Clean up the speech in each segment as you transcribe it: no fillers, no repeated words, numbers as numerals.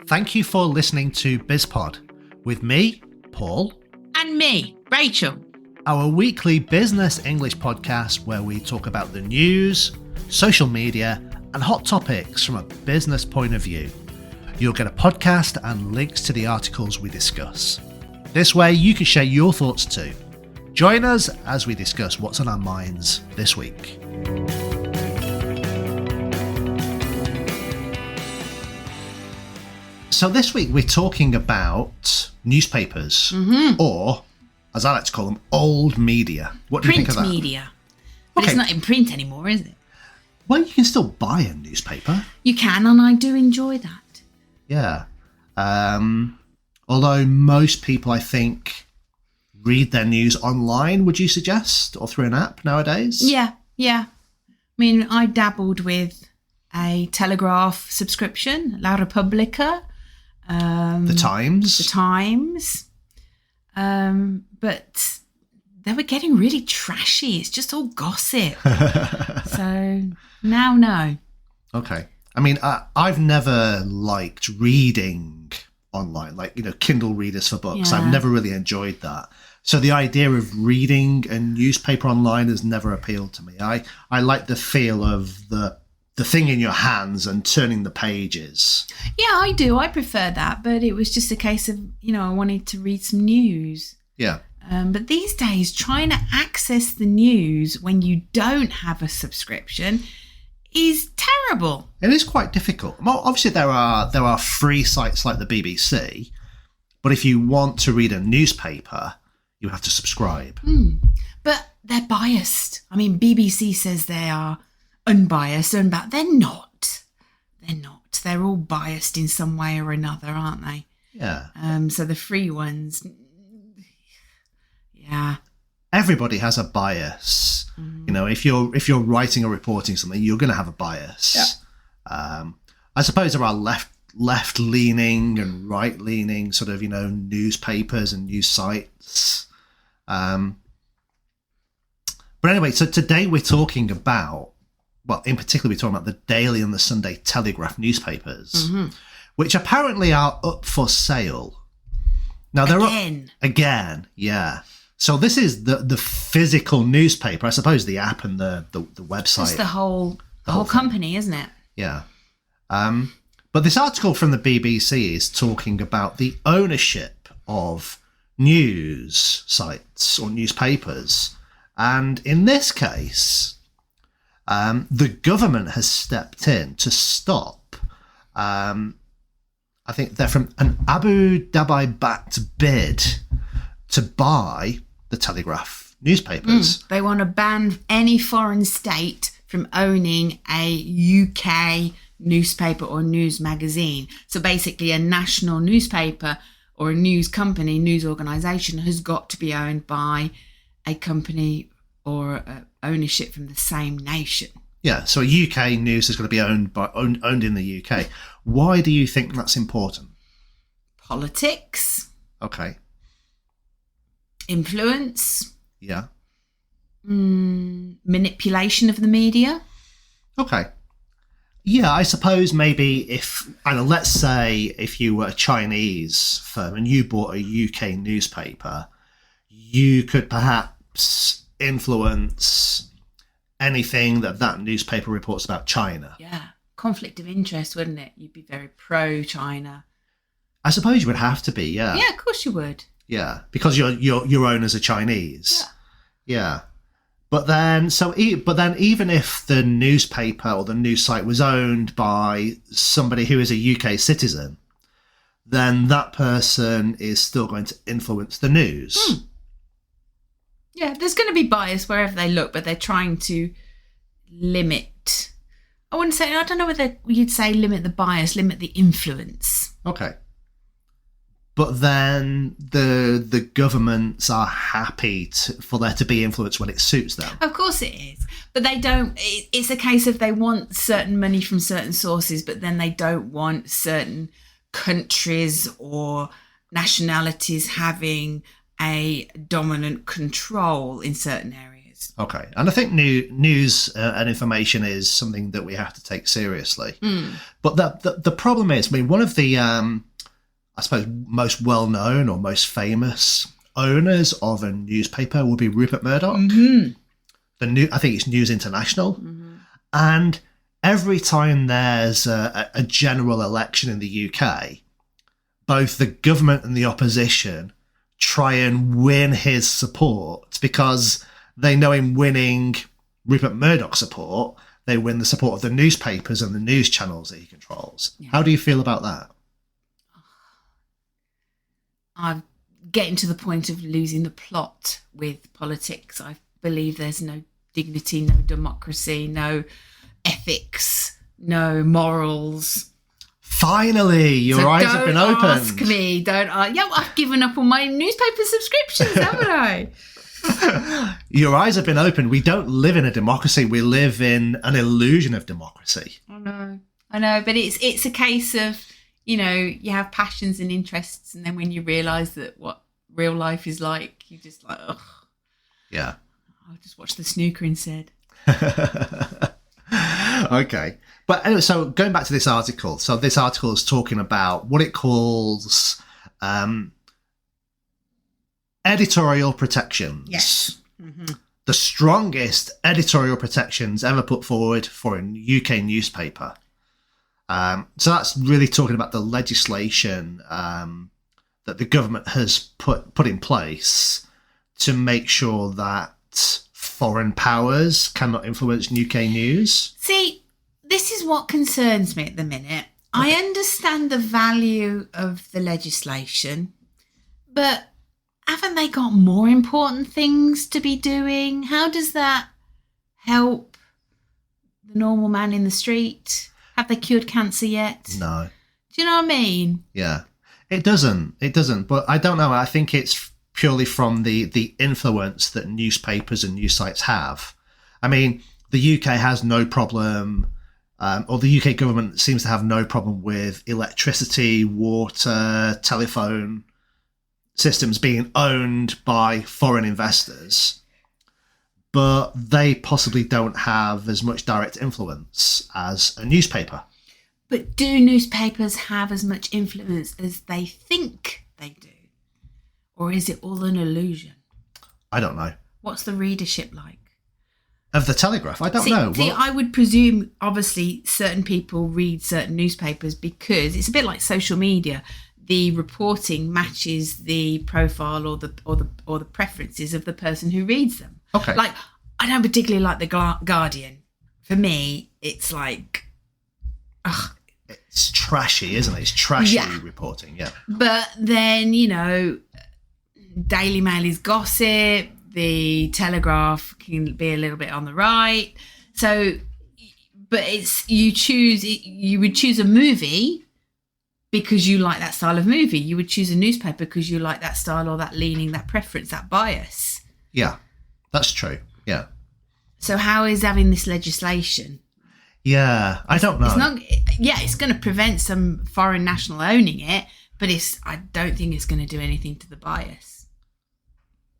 Thank you for listening to BizPod with me, Paul. And me, Rachel. Our weekly business English podcast where we talk about the news, social media, and hot topics from a business point of view. You'll get a podcast and links to the articles we discuss. This way you can share your thoughts too. Join us as we discuss what's on our minds this week. So this week we're talking about newspapers, or, as I like to call them, old media. What do you think of that? Print media. But it's not in print anymore, is it? Well, you can still buy a newspaper. You can, and I do enjoy that. Yeah. Although most people, I think, read their news online, would you suggest? Or through an app nowadays? Yeah. I mean, I dabbled with a Telegraph subscription, La Repubblica. The Times. But they were getting really trashy. It's just all gossip. So now, no. Okay. I mean, I've never liked reading online, like, Kindle readers for books. Yeah. I've never really enjoyed that. So the idea of reading a newspaper online has never appealed to me. I like the feel of the thing in your hands and turning the pages. Yeah, I do. I prefer that. But it was just a case of, I wanted to read some news. Yeah. But these days, trying to access the news when you don't have a subscription is terrible. It is quite difficult. Well, obviously, there are free sites like the BBC, but if you want to read a newspaper, you have to subscribe. But they're biased. I mean, BBC says they are unbiased, but they're not. They're not. They're all biased in some way or another, aren't they? Yeah. So the free ones, yeah. Everybody has a bias. If you're writing or reporting something, you're going to have a bias. Yeah. I suppose there are left leaning and right leaning sort of newspapers and news sites. But anyway, so today we're talking about, well, in particular, we're talking about the Daily and the Sunday Telegraph newspapers, which apparently are up for sale. Now they're again, yeah. So this is the physical newspaper. I suppose the app and the website. It's the whole company, isn't it? Yeah. But this article from the BBC is talking about the ownership of news sites or newspapers. And in this case, the government has stepped in to stop, I think they're from an Abu Dhabi-backed bid to buy the Telegraph newspapers. They want to ban any foreign state from owning a UK newspaper or news magazine. So basically a national newspaper or a news company, news organisation has got to be owned by a company or ownership from the same nation. Yeah, so UK news is going to be owned in the UK. Why do you think that's important? Politics. Okay. Influence. Yeah. Manipulation of the media. Okay. Yeah, I suppose maybe let's say if you were a Chinese firm and you bought a UK newspaper, you could perhaps influence anything that newspaper reports about China. Yeah, conflict of interest, wouldn't it? You'd be very pro-China. I suppose you would have to be, yeah. Yeah, of course you would. Yeah, because your owners are Chinese. Yeah. But then even if the newspaper or the news site was owned by somebody who is a UK citizen, then that person is still going to influence the news. Yeah, there's going to be bias wherever they look, but they're trying to limit. I don't know whether you'd say limit the bias, limit the influence. Okay. But then the governments are happy for there to be influence when it suits them. Of course it is. But they don't. It's a case of they want certain money from certain sources, but then they don't want certain countries or nationalities having a dominant control in certain areas. news. Okay. And I think news and information is something that we have to take seriously. But the problem is, I mean, one of the, I suppose, most well-known or most famous owners of a newspaper would be Rupert Murdoch. I think it's News International. And every time there's a general election in the UK, both the government and the opposition try and win his support, because they know in winning Rupert Murdoch's support, they win the support of the newspapers and the news channels that he controls. Yeah. How do you feel about that? I'm getting to the point of losing the plot with politics. I believe there's no dignity, no democracy, no ethics, no morals. Finally, your eyes have been opened. Don't ask me, don't I? Yeah, well, I've given up on my newspaper subscriptions, haven't I? Your eyes have been opened. We don't live in a democracy. We live in an illusion of democracy. I know, but it's a case of, you know, you have passions and interests, and then when you realise that what real life is like, you just like, ugh. Yeah. I'll just watch the snooker instead. Okay. But anyway, so going back to this article. So this article is talking about what it calls editorial protections. Yes. The strongest editorial protections ever put forward for a UK newspaper. So that's really talking about the legislation that the government has put in place to make sure that foreign powers cannot influence UK news. See, this is what concerns me at the minute. Okay. I understand the value of the legislation, but haven't they got more important things to be doing? How does that help the normal man in the street? Have they cured cancer yet? No. Do you know what I mean? Yeah. It doesn't. But I don't know. I think it's purely from the influence that newspapers and news sites have. I mean, the UK has no problem, or the UK government seems to have no problem with electricity, water, telephone systems being owned by foreign investors. But they possibly don't have as much direct influence as a newspaper. But do newspapers have as much influence as they think they do? Or is it all an illusion? I don't know. What's the readership like? Of the Telegraph? I don't know. See, I would presume, obviously, certain people read certain newspapers because it's a bit like social media. The reporting matches the profile or the preferences of the person who reads them. Okay. Like, I don't particularly like the Guardian. For me, it's like, ugh. It's trashy, isn't it? It's trashy reporting, yeah. But then, you know, Daily Mail is gossip. The Telegraph can be a little bit on the right. So, but you would choose a movie because you like that style of movie. You would choose a newspaper because you like that style or that leaning, that preference, that bias. Yeah, that's true. Yeah. So how is having this legislation? Yeah, I don't know. It's going to prevent some foreign national owning it, but I don't think it's going to do anything to the bias.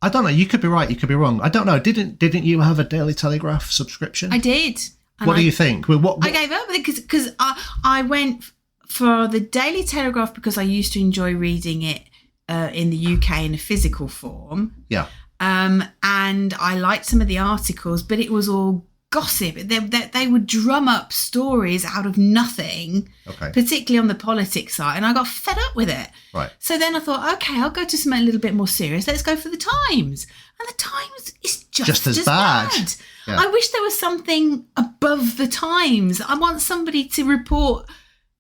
I don't know. You could be right. You could be wrong. I don't know. Didn't you have a Daily Telegraph subscription? I did. What do you think? Well, what? I gave up because I went for the Daily Telegraph because I used to enjoy reading it in the UK in a physical form. Yeah. And I liked some of the articles, but it was all gossip. They would drum up stories out of nothing, particularly on the politics side, and I got fed up with it. Right. So then I thought, okay, I'll go to something a little bit more serious. Let's go for the Times. And the Times is just as bad. Yeah. I wish there was something above the Times. I want somebody to report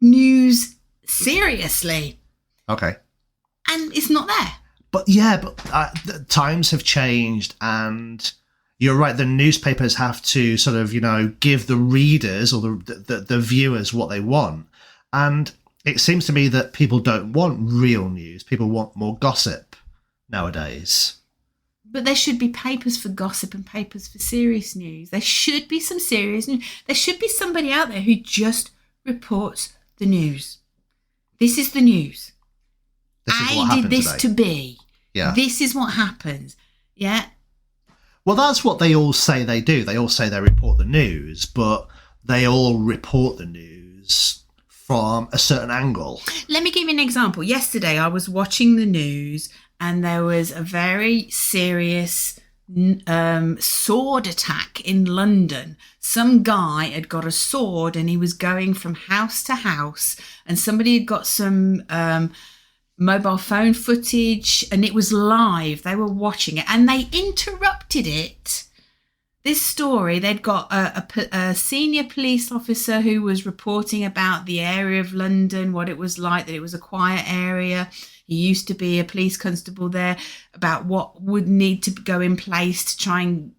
news seriously. Okay. And it's not there. But the times have changed, and you're right. The newspapers have to sort of, give the readers or the viewers what they want. And it seems to me that people don't want real news. People want more gossip nowadays. But there should be papers for gossip and papers for serious news. There should be some serious news. There should be somebody out there who just reports the news. This is the news. This is what happened did this today. To be. Yeah. This is what happens. Yeah. Well, that's what they all say they do. They all say they report the news, but they all report the news from a certain angle. Let me give you an example. Yesterday, I was watching the news and there was a very serious sword attack in London. Some guy had got a sword and he was going from house to house, and somebody had got some mobile phone footage and it was live. They were watching it and they interrupted it. This story, they'd got a senior police officer who was reporting about the area of London, what it was like, that it was a quiet area. He used to be a police constable there, about what would need to go in place to try and,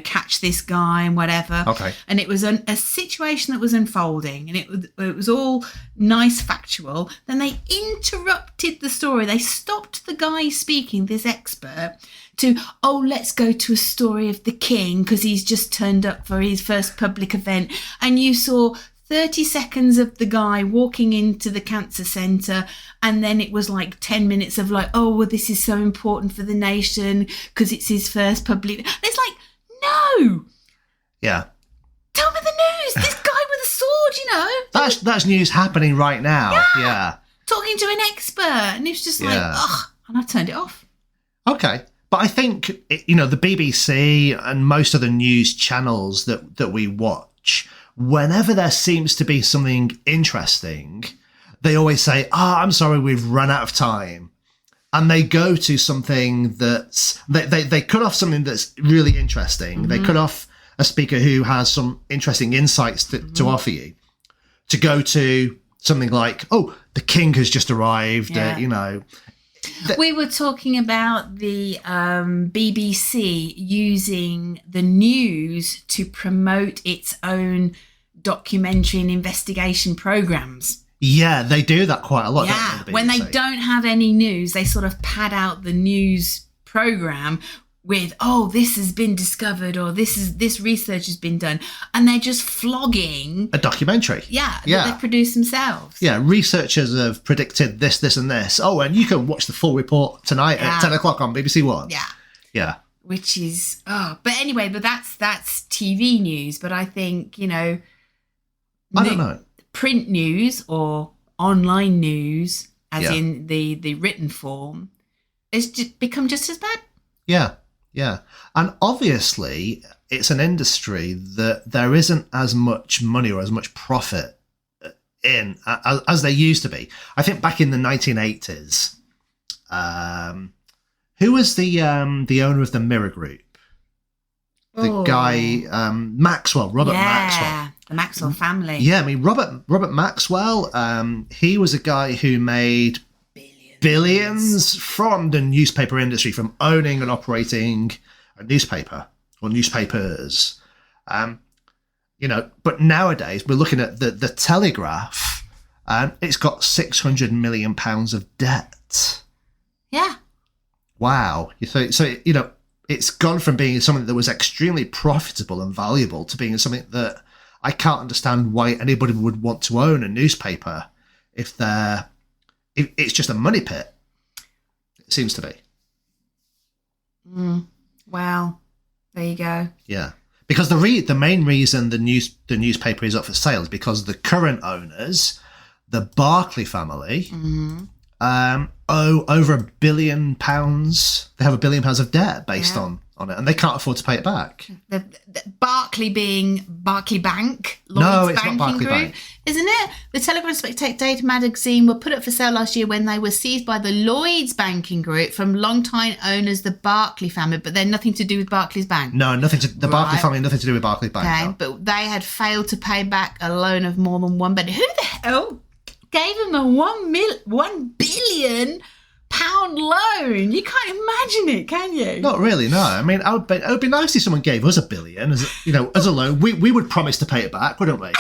catch this guy and whatever. Okay. And it was a situation that was unfolding, and it was all nice, factual. Then they interrupted the story. They stopped the guy speaking, this expert, to, let's go to a story of the king because he's just turned up for his first public event. And you saw 30 seconds of the guy walking into the cancer centre, and then it was like 10 minutes of like, this is so important for the nation because it's his first public. And it's like, no. Yeah. Tell me the news. This guy with a sword, That's news happening right now. Yeah. Talking to an expert. And it's just like, and I turned it off. Okay. But I think, the BBC and most of the news channels that we watch, whenever there seems to be something interesting, they always say, I'm sorry, we've run out of time. And they go to something that's, they cut off something that's really interesting. Mm-hmm. They cut off a speaker who has some interesting insights to offer you, to go to something like, the king has just arrived, We were talking about the BBC using the news to promote its own documentary and investigation programs. Yeah, they do that quite a lot. Yeah, don't they, the when they BBC? don't have any news, they sort of pad out the news program with, this has been discovered, or this research has been done, and they're just flogging a documentary. that they've produced themselves. Yeah, researchers have predicted this, and this. And you can watch the full report tonight at 10 o'clock on BBC One. Yeah. Which is but that's TV news. But I think I don't know, print news or online news, as in the written form, has just become just as bad. Yeah. And obviously, it's an industry that there isn't as much money or as much profit in as there used to be. I think back in the 1980s, who was the owner of the Mirror Group? The guy, Maxwell, Robert Maxwell. The Maxwell family. Yeah, I mean, Robert Maxwell, he was a guy who made billions from the newspaper industry, from owning and operating a newspaper or newspapers. But nowadays we're looking at the Telegraph, and it's got £600 million of debt. Yeah. Wow. It's gone from being something that was extremely profitable and valuable to being something that I can't understand why anybody would want to own a newspaper if it's just a money pit. It seems to be. Well, there you go. Yeah, because the main reason the newspaper is up for sale is because the current owners, the Barclay family, owe over £1 billion. They have £1 billion of debt based on it, and they can't afford to pay it back. The Barclay being Barclay Bank, Lloyd's No, it's Banking not Barclay Group, Bank. isn't it? The Telegraph Spectator magazine were put up for sale last year when they were seized by the Lloyd's Banking Group from long-time owners, the Barclay family, but they're nothing to do with Barclay's Bank. No, nothing to the Barclay family, nothing to do with Barclay Bank. Okay, No. but they had failed to pay back a loan of more than £1 billion. Who the hell gave them a £1 billion loan? You can't imagine it, can you? Not really, no. I mean, it would be nice if someone gave us £1 billion as a loan. We would promise to pay it back, wouldn't we?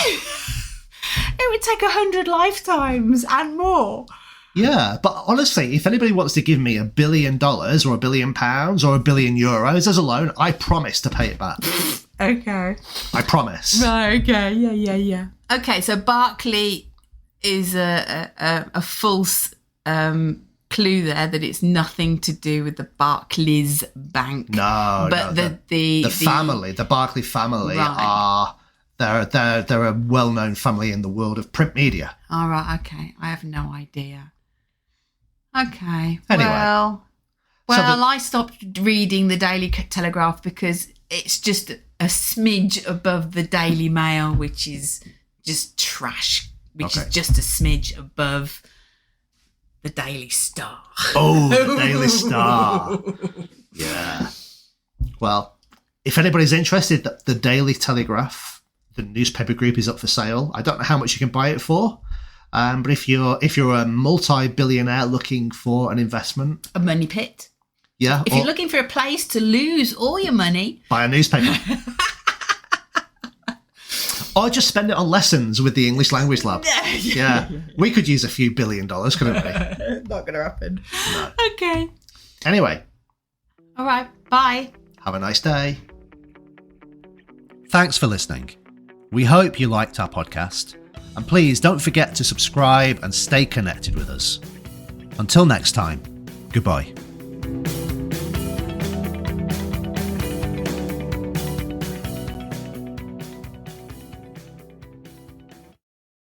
It would take 100 lifetimes and more. Yeah, but honestly, if anybody wants to give me £1 billion or £1 billion or €1 billion as a loan, I promise to pay it back. Okay. I promise. Right, okay, yeah. Okay, so Barclay is a false claim clue there that it's nothing to do with the Barclays Bank. But the family, the Barclay family, Right. they're a well-known family in the world of print media. All right, okay. I have no idea. Okay. Anyway. Well, So I stopped reading the Daily Telegraph because it's just a smidge above the Daily Mail, which is just trash, which is just a smidge above the Daily Star. Oh, the Daily Star. Yeah. Well, if anybody's interested, the Daily Telegraph, the newspaper group, is up for sale. I don't know how much you can buy it for, but if you're a multi-billionaire looking for an investment, A money pit. yeah, If you're looking for a place to lose all your money, buy a newspaper. Or just spend it on lessons with the English Language Lab. Yeah, we could use a few $1 billion, couldn't we? not going to happen. No. Okay. Anyway, All right. Bye. have a nice day. Thanks for listening. We hope you liked our podcast, and please don't forget to subscribe and stay connected with us. Until next time, goodbye.